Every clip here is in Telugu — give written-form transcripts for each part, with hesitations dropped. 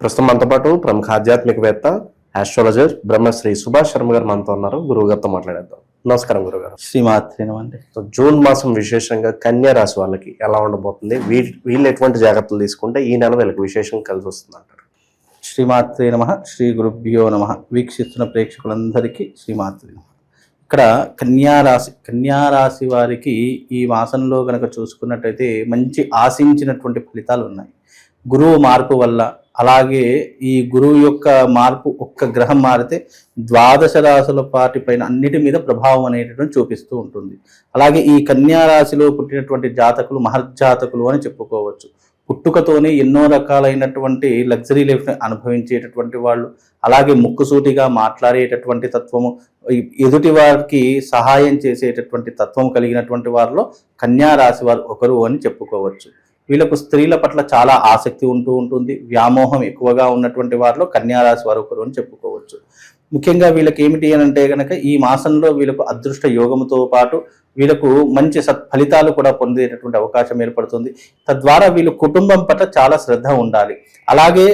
ప్రస్తుతం మనతో పాటు ప్రముఖ ఆధ్యాత్మికవేత్త ఆస్ట్రాలజర్ బ్రహ్మశ్రీ సుభాష్ శర్మ గారు మనతో ఉన్నారు. గురువు గారితో మాట్లాడేద్దాం. నమస్కారం గురుగారు. శ్రీమాత్రేనమండి. జూన్ మాసం విశేషంగా కన్యా రాశి వాళ్ళకి ఎలా ఉండబోతుంది, వీళ్ళు ఎటువంటి జాగ్రత్తలు తీసుకుంటే ఈ నెల వీళ్ళకి విశేషం కలిసి వస్తుంది అంటారు? శ్రీమాత్రే నమః. శ్రీ గురుభ్యో నమః. వీక్షిస్తున్న ప్రేక్షకులందరికీ శ్రీమాత్రే నమః. ఇక్కడ కన్యారాశి వారికి ఈ మాసంలో గనక చూసుకున్నట్టయితే మంచి ఆశించినటువంటి ఫలితాలు ఉన్నాయి. గురువు మార్పు వల్ల, అలాగే ఈ గురువు యొక్క మార్పు ఒక్క గ్రహం మారితే ద్వాదశ రాశుల పైన అన్నిటి మీద ప్రభావం అనేటటువంటి చూపిస్తూ ఉంటుంది. అలాగే ఈ కన్యారాశిలో పుట్టినటువంటి జాతకులు మహర్జాతకులు అని చెప్పుకోవచ్చు. పుట్టుకతోనే ఎన్నో రకాలైనటువంటి లగ్జరీ లైఫ్ని అనుభవించేటటువంటి వాళ్ళు, అలాగే ముక్కుసూటిగా మాట్లాడేటటువంటి తత్వము, ఎదుటి వారికి సహాయం చేసేటటువంటి తత్వం కలిగినటువంటి వారిలో కన్యా రాశి వారు ఒకరు అని చెప్పుకోవచ్చు. వీళ్ళకు స్త్రీల పట్ల చాలా ఆసక్తి ఉంటుంది. వ్యామోహం ఎక్కువగా ఉన్నటువంటి వారిలో కన్యా రాశి వారు ఒకరు అని చెప్పుకోవచ్చు. ముఖ్యంగా వీళ్ళకి ఏమిటి అని అంటే కనుక ఈ మాసంలో వీళ్ళకు అదృష్ట యోగముతో పాటు వీళ్ళకు మంచి సత్ఫలితాలు కూడా పొందేటటువంటి అవకాశం ఏర్పడుతుంది. తద్వారా వీళ్ళు కుటుంబం పట్ల చాలా శ్రద్ధ ఉండాలి. అలాగే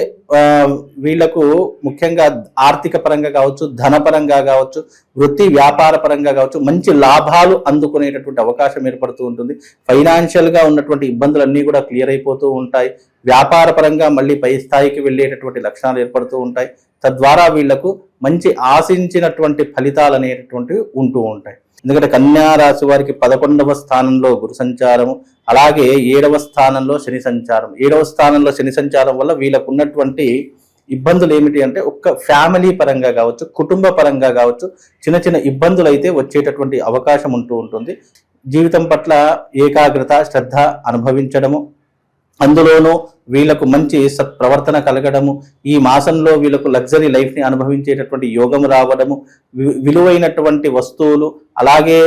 వీళ్లకు ముఖ్యంగా ఆర్థిక పరంగా కావచ్చు, ధనపరంగా కావచ్చు, వృత్తి వ్యాపార పరంగా కావచ్చు, మంచి లాభాలు అందుకునేటటువంటి అవకాశం ఏర్పడుతూ ఉంటుంది. ఫైనాన్షియల్గా ఉన్నటువంటి ఇబ్బందులన్నీ కూడా క్లియర్ అయిపోతూ ఉంటాయి. వ్యాపార పరంగా మళ్ళీ పై స్థాయికి వెళ్ళేటటువంటి లక్షణాలు ఏర్పడుతూ ఉంటాయి. తద్వారా వీళ్లకు మంచి ఆశించినటువంటి ఫలితాలు అనేటటువంటివి ఉంటూ ఉంటాయి. ఎందుకంటే కన్యా రాశి వారికి 11వ స్థానంలో గురు సంచారము, అలాగే 7వ స్థానంలో శని సంచారం. 7వ స్థానంలో శని సంచారం వల్ల వీళ్ళకు ఉన్నటువంటి ఇబ్బందులు ఏమిటి అంటే ఒక్క ఫ్యామిలీ పరంగా కావచ్చు, కుటుంబ పరంగా కావచ్చు, చిన్న చిన్న ఇబ్బందులు అయితే వచ్చేటటువంటి అవకాశం ఉంటుంది. జీవితం పట్ల ఏకాగ్రత, శ్రద్ధ అనుభవించడము, అందులోనూ వీళ్లకు మంచి సత్ప్రవర్తన కలగడము, ఈ మాసంలో వీళ్లకు లగ్జరీ లైఫ్ని అనుభవించేటటువంటి యోగం రావడము, విలువైనటువంటి వస్తువులు, అలాగే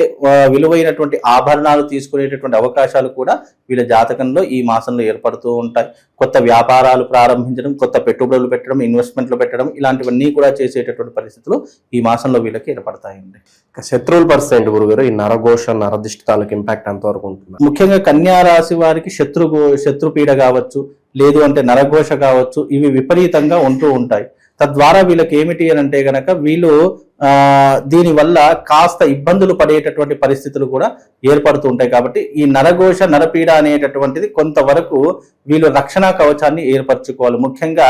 విలువైనటువంటి ఆభరణాలు తీసుకునేటటువంటి అవకాశాలు కూడా వీళ్ళ జాతకంలో ఈ మాసంలో ఏర్పడుతూ ఉంటాయి. కొత్త వ్యాపారాలు ప్రారంభించడం, కొత్త పెట్టుబడులు పెట్టడం, ఇన్వెస్ట్మెంట్లు పెట్టడం, ఇలాంటివన్నీ కూడా చేసేటటువంటి పరిస్థితులు ఈ మాసంలో వీళ్ళకి ఏర్పడతాయండి. శత్రువుల పరిస్థితి ఏంటి గురుగారు? ఈ నరఘోష, నరదిష్టాలకు ఇంపాక్ట్ ఎంతవరకు ఉంటుంది? ముఖ్యంగా కన్యా రాశి వారికి శత్రుపీడ కావచ్చు, లేదు అంటే నరఘోష కావచ్చు, ఇవి విపరీతంగా ఉంటూ ఉంటాయి. తద్వారా వీళ్ళకి ఏమిటి అని అంటే గనక వీళ్ళు దీనివల్ల కాస్త ఇబ్బందులు పడేటటువంటి పరిస్థితులు కూడా ఏర్పడుతూ ఉంటాయి. కాబట్టి ఈ నరఘోష, నరపీడ అనేటటువంటిది కొంతవరకు వీళ్ళు రక్షణ కవచాన్ని ఏర్పరచుకోవాలి. ముఖ్యంగా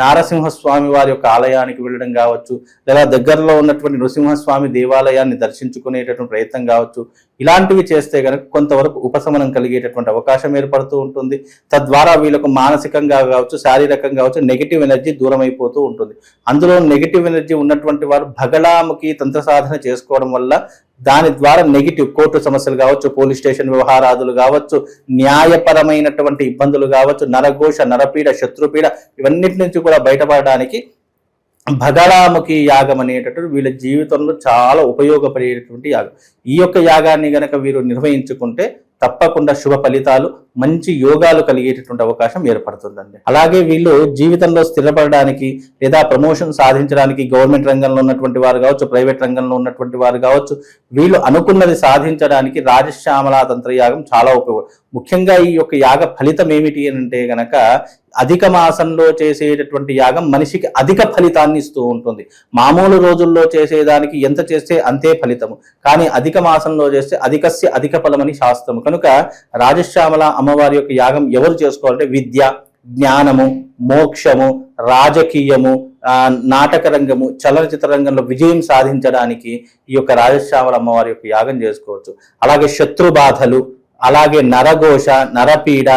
నారసింహస్వామి వారి యొక్క ఆలయానికి వెళ్ళడం కావచ్చు, లేదా దగ్గరలో ఉన్నటువంటి నృసింహస్వామి దేవాలయాన్ని దర్శించుకునేటటువంటి ప్రయత్నం కావచ్చు, ఇలాంటివి చేస్తే కనుక కొంతవరకు ఉపశమనం కలిగేటటువంటి అవకాశం ఏర్పడుతూ ఉంటుంది. తద్వారా వీళ్ళకు మానసికంగా కావచ్చు, శారీరకంగా కావచ్చు, నెగిటివ్ ఎనర్జీ దూరం అయిపోతూ ఉంటుంది. అందులో నెగిటివ్ ఎనర్జీ ఉన్నటువంటి వారు భగళాముఖి తంత్ర సాధన చేసుకోవడం వల్ల దాని ద్వారా నెగిటివ్ కోర్టు సమస్యలు కావచ్చు, పోలీస్ స్టేషన్ వ్యవహారాదులు కావచ్చు, న్యాయపరమైనటువంటి ఇబ్బందులు కావచ్చు, నరఘోష, నరపీడ, శత్రుపీడ, ఇవన్నిటి నుంచి కూడా బయటపడడానికి భగళాముఖి యాగం అనేటటువంటి వీళ్ళ జీవితంలో చాలా ఉపయోగపడేటటువంటి యాగం. ఈ యొక్క యాగాన్ని గనక వీరు నిర్వహించుకుంటే తప్పకుండా శుభ ఫలితాలు, మంచి యోగాలు కలిగేటటువంటి అవకాశం ఏర్పడుతుందండి. అలాగే వీళ్ళు జీవితంలో స్థిరపడడానికి లేదా ప్రమోషన్ సాధించడానికి గవర్నమెంట్ రంగంలో ఉన్నటువంటి వారు కావచ్చు, ప్రైవేట్ రంగంలో ఉన్నటువంటి వారు కావచ్చు, వీళ్ళు అనుకున్నది సాధించడానికి రాజశ్యామలా తంత్రయాగం చాలా ఉపయోగం. ముఖ్యంగా ఈ యొక్క యాగ ఫలితం ఏమిటి అని అంటే గనక అధిక మాసంలో చేసేటటువంటి యాగం మనిషికి అధిక ఫలితాన్ని ఇస్తూ ఉంటుంది. మామూలు రోజుల్లో చేసేదానికి ఎంత చేస్తే అంతే ఫలితము, కానీ అధిక మాసంలో చేస్తే అధికస్య అధిక ఫలమని శాస్త్రము. కనుక రాజశ్యామల అమ్మవారి యొక్క యాగం ఎవరు చేసుకోవాలంటే విద్య, జ్ఞానము, మోక్షము, రాజకీయము, నాటక రంగము, చలనచిత్ర రంగంలో విజయం సాధించడానికి ఈ యొక్క రాజశ్యామల అమ్మవారి యొక్క యాగం చేసుకోవచ్చు. అలాగే శత్రు బాధలు, అలాగే నరఘోష, నరపీడ,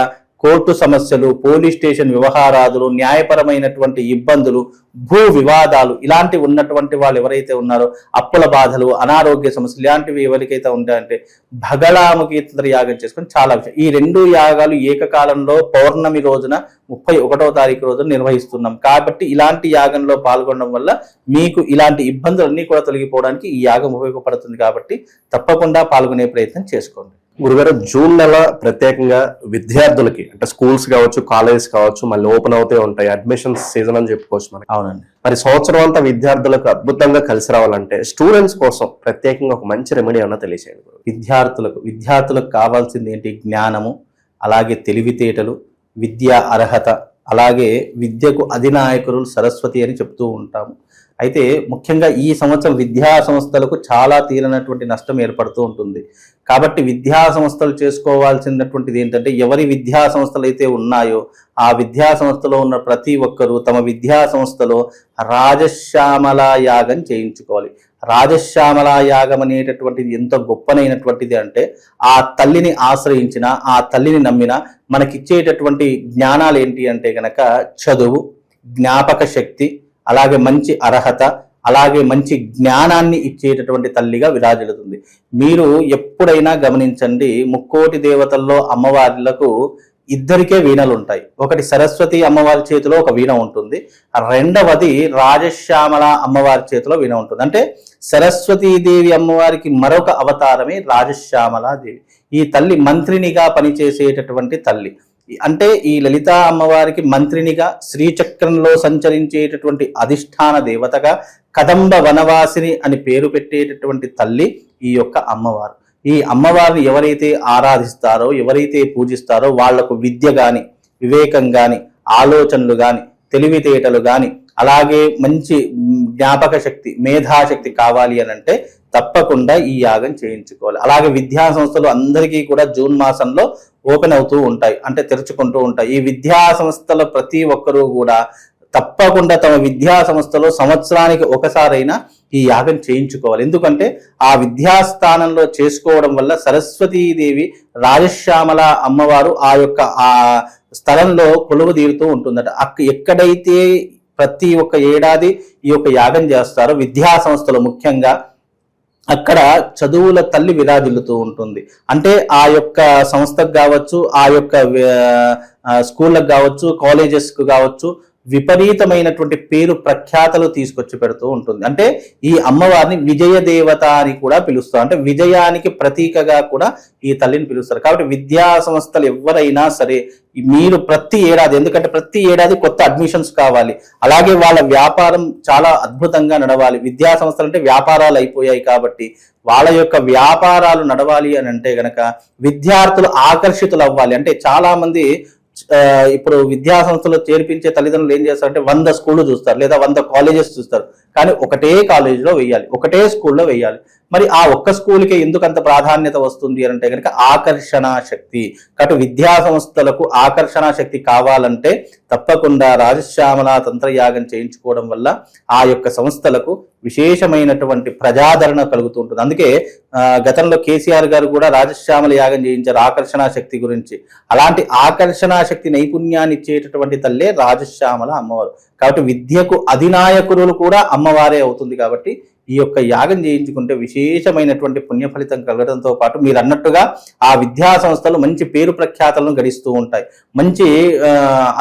కోర్టు సమస్యలు, పోలీస్ స్టేషన్ వ్యవహారాదులు, న్యాయపరమైనటువంటి ఇబ్బందులు, భూ వివాదాలు, ఇలాంటివి ఉన్నటువంటి వాళ్ళు ఎవరైతే ఉన్నారో, అప్పుల బాధలు, అనారోగ్య సమస్యలు, ఇలాంటివి ఎవరికైతే ఉంటాయంటే భగళాముఖి తంత్ర యాగం చేసుకొని చాలా విషయం. ఈ 2 యాగాలు ఏకకాలంలో పౌర్ణమి రోజున 31వ తారీఖు రోజున నిర్వహిస్తున్నాం. కాబట్టి ఇలాంటి యాగంలో పాల్గొనడం వల్ల మీకు ఇలాంటి ఇబ్బందులన్నీ కూడా తొలగిపోవడానికి ఈ యాగం ఉపయోగపడుతుంది. కాబట్టి తప్పకుండా పాల్గొనే ప్రయత్నం చేసుకోండి. గురుగారు, జూన్ నెల ప్రత్యేకంగా విద్యార్థులకి అంటే స్కూల్స్ కావచ్చు, కాలేజెస్ కావచ్చు, మళ్ళీ ఓపెన్ అవుతూ ఉంటాయి. అడ్మిషన్స్ సీజన్ అని చెప్పుకోవచ్చు మనకి. అవునండి. మరి సంవత్సరం అంతా విద్యార్థులకు అద్భుతంగా కలిసి రావాలంటే స్టూడెంట్స్ కోసం ప్రత్యేకంగా ఒక మంచి రెమెడీ అన్న తెలియచేయండి. విద్యార్థులకు కావాల్సింది ఏంటి? జ్ఞానము, అలాగే తెలివితేటలు, విద్యా అర్హత, అలాగే విద్యకు అధినాయకులు సరస్వతి అని చెప్తూ ఉంటాము. అయితే ముఖ్యంగా ఈ సంవత్సరం విద్యా సంస్థలకు చాలా తీరనటువంటి నష్టం ఏర్పడుతూ ఉంటుంది. కాబట్టి విద్యా సంస్థలు చేసుకోవాల్సినటువంటిది ఏంటంటే, ఎవరి విద్యా సంస్థలు అయితే ఉన్నాయో ఆ విద్యా సంస్థలో ఉన్న ప్రతి ఒక్కరూ తమ విద్యా సంస్థలో రాజశ్యామల యాగం చేయించుకోవాలి. రాజశ్యామల యాగం అనేటటువంటిది ఎంత గొప్పనైనటువంటిది అంటే, ఆ తల్లిని ఆశ్రయించిన, ఆ తల్లిని నమ్మిన మనకిచ్చేటటువంటి జ్ఞానాలు ఏంటి అంటే గనక చదువు, జ్ఞాపక శక్తి, అలాగే మంచి అర్హత, అలాగే మంచి జ్ఞానాన్ని ఇచ్చేటటువంటి తల్లిగా విరాజిల్లుతుంది. మీరు ఎప్పుడైనా గమనించండి, ముక్కోటి దేవతల్లో అమ్మవార్లకు ఇద్దరికే వీణలు ఉంటాయి. ఒకటి సరస్వతి అమ్మవారి చేతిలో ఒక వీణ ఉంటుంది, రెండవది రాజశ్యామల అమ్మవారి చేతిలో వీణ ఉంటుంది. అంటే సరస్వతీదేవి అమ్మవారికి మరొక అవతారమే రాజశ్యామలాదేవి. ఈ తల్లి మంత్రినిగా పనిచేసేటటువంటి తల్లి. అంటే ఈ లలిత అమ్మవారికి మంత్రినిగా, శ్రీచక్రంలో సంచరించేటటువంటి అధిష్టాన దేవతగా, కదంబ వనవాసిని అని పేరు పెట్టేటటువంటి తల్లి ఈ యొక్క అమ్మవారు. ఈ అమ్మవారిని ఎవరైతే ఆరాధిస్తారో, ఎవరైతే పూజిస్తారో వాళ్లకు విద్య గాని, వివేకం గాని, ఆలోచనలు గాని, తెలివితేటలు గాని, అలాగే మంచి జ్ఞాపక శక్తి, మేధాశక్తి కావాలి అని అంటే తప్పకుండా ఈ యాగం చేయించుకోవాలి. అలాగే విద్యా సంస్థలు అందరికీ కూడా జూన్ మాసంలో ఓపెన్ అవుతూ ఉంటాయి, అంటే తెరుచుకుంటూ ఉంటాయి. ఈ విద్యా సంస్థల ప్రతి ఒక్కరూ కూడా తప్పకుండా తమ విద్యా సంస్థలో సంవత్సరానికి ఒకసారైనా ఈ యాగం చేయించుకోవాలి. ఎందుకంటే ఆ విద్యాస్థానంలో చేసుకోవడం వల్ల సరస్వతీదేవి రాజశ్యామల అమ్మవారు ఆ యొక్క ఆ స్థలంలో కొలువు తీరుతూ ఉంటుందట. ఎక్కడైతే ప్రతి ఒక్క ఏడాది ఈ యొక్క యాగం చేస్తారో విద్యా సంస్థలు ముఖ్యంగా, అక్కడ చదువుల తల్లి విరాజిల్లుతూ ఉంటుంది. అంటే ఆ యొక్క సంస్థకు కావచ్చు, ఆ యొక్క స్కూళ్ళకు కావచ్చు, కాలేజెస్కు కావచ్చు, విపరీతమైనటువంటి పేరు ప్రఖ్యాతలు తీసుకొచ్చి పెడుతూ ఉంటుంది. అంటే ఈ అమ్మవారిని విజయ దేవత అని కూడా పిలుస్తారు. అంటే విజయానికి ప్రతీకగా కూడా ఈ తల్లిని పిలుస్తారు. కాబట్టి విద్యా సంస్థలు ఎవరైనా సరే మీరు ప్రతి ఏడాది, ఎందుకంటే ప్రతి ఏడాది కొత్త అడ్మిషన్స్ కావాలి, అలాగే వాళ్ళ వ్యాపారం చాలా అద్భుతంగా నడవాలి. విద్యా సంస్థలు అంటే వ్యాపారాలు అయిపోయాయి కాబట్టి వాళ్ళ యొక్క వ్యాపారాలు నడవాలి అని అంటే గనక విద్యార్థులు ఆకర్షితులు అవ్వాలి. అంటే చాలా మంది ఇప్పుడు విద్యా సంస్థలో చేర్పించే తల్లిదండ్రులు ఏం చేస్తారంటే 100 స్కూళ్ళు చూస్తారు, లేదా 100 కాలేజెస్ చూస్తారు, కానీ ఒకటే కాలేజీలో వేయాలి, ఒకటే స్కూల్లో వేయాలి. మరి ఆ ఒక్క స్కూల్కే ఎందుకు అంత ప్రాధాన్యత వస్తుంది అని అంటే కనుక ఆకర్షణ శక్తి. కాబట్టి విద్యా సంస్థలకు ఆకర్షణ శక్తి కావాలంటే తప్పకుండా రాజశ్యామల తంత్రయాగం చేయించుకోవడం వల్ల ఆ యొక్క సంస్థలకు విశేషమైనటువంటి ప్రజాదరణ కలుగుతూ ఉంటుంది. అందుకే గతంలో కేసీఆర్ గారు కూడా రాజశ్యామల యాగం చేయించారు ఆకర్షణ శక్తి గురించి. అలాంటి ఆకర్షణ శక్తి నైపుణ్యాన్ని ఇచ్చేటటువంటి తల్లే రాజశ్యామల అమ్మవారు. కాబట్టి విద్యకు అధినాయకులు కూడా అమ్మవారే అవుతుంది. కాబట్టి ఈ యొక్క యాగం చేయించుకుంటే విశేషమైనటువంటి పుణ్య ఫలితం కలగడంతో పాటు మీరు అన్నట్టుగా ఆ విద్యా సంస్థలు మంచి పేరు ప్రఖ్యాతలను గడిస్తూ ఉంటాయి, మంచి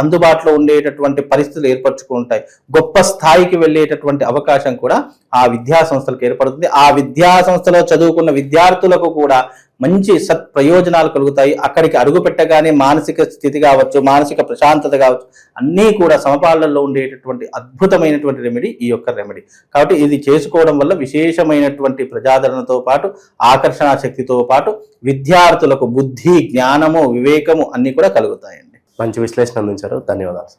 అందుబాటులో ఉండేటటువంటి పరిస్థితులు ఏర్పరచుకుంటాయి, గొప్ప స్థాయికి వెళ్ళేటటువంటి అవకాశం కూడా ఆ విద్యా సంస్థలకు ఏర్పడుతుంది. ఆ విద్యా సంస్థలో చదువుకున్న విద్యార్థులకు కూడా మంచి ప్రయోజనాలు కలుగుతాయి. అక్కడికి అడుగు పెట్టగానే మానసిక స్థితి కావచ్చు, మానసిక ప్రశాంతత కావచ్చు, అన్నీ కూడా సమపాలనలో ఉండేటటువంటి అద్భుతమైనటువంటి రెమెడీ ఈ యొక్క రెమెడీ. కాబట్టి ఇది చేసుకోవడం వల్ల విశేషమైనటువంటి ప్రజాదరణతో పాటు ఆకర్షణ శక్తితో పాటు విద్యార్థులకు బుద్ధి, జ్ఞానము, వివేకము అన్ని కూడా కలుగుతాయండి. మంచి విశ్లేషణ అందించారు, ధన్యవాదాలు.